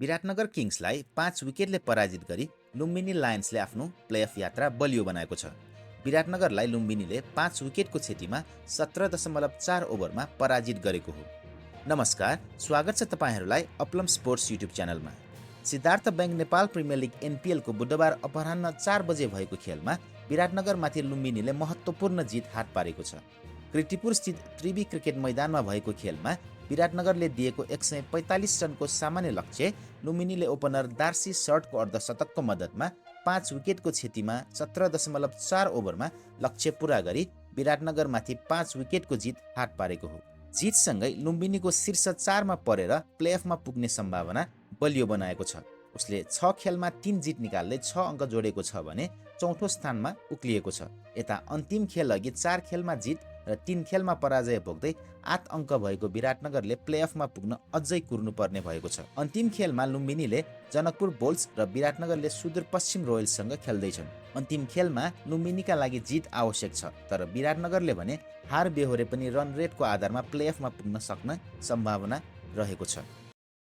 विराटनगर किङ्सलाई 5 विकेटले पराजित गरी लुम्बिनी लायन्सले आफ्नो प्लेअफ यात्रा बलियो बनाएको छ। विराटनगरलाई लुम्बिनीले 5 विकेटको क्षतिमा 17.4 ओभरमा पराजित गरेको हो। नमस्कार, स्वागत छ तपाईहरूलाई अपलम स्पोर्ट्स युट्युब च्यानलमा। Siddhartha bank Nepal premier league एनपिएलको बुधबार अपराह्न 4 बजे भएको खेलमा विराटनगरमाथि लुम्बिनीले महत्त्वपूर्ण जित हात पारेको छ। कृतिपुर स्थित त्रिवी क्रिकेट मैदानमा भएको खेलमा विराटनगरले दिएको 145 रनको सामान्य लक्ष्य लुम्बिनीले ओपनर दार्सी सर्टको अर्धशतकको मद्दतमा 5 विकेटको क्षतिमा 17.4 ओभरमा लक्ष्य पुरा गरी विराटनगरमाथि 5 विकेटको जित हात पारेको हो। जितसँगै लुम्बिनीको शीर्ष 4 मा परेर प्लेअफमा पुग्ने सम्भावना बलियो बनाएको छ। उसले 6 खेलमा 3 जित निकाल्दै 6 अङ्क जोडेको छ भने चौथो स्थानमा उक्लिएको छ। यता अन्तिम खेल अघि 4 खेलमा जित र 3 खेलमा पराजय भोग्दै 8 अङ्क भएको विराटनगरले प्लेअफमा पुग्न अझै कुर्नुपर्ने भएको छ। अन्तिम खेलमा लुम्बिनीले जनकपुर बोल्ट्स र विराटनगरले सुदूरपश्चिम रोयल्ससँग खेल्दैछन्। अन्तिम खेलमा लुम्बिनीका लागि जित आवश्यक छ, तर विराटनगरले भने हार बेहोरे पनि रन रेटको आधारमा प्लेअफमा पुग्न सक्ने सम्भावना रहेको छ।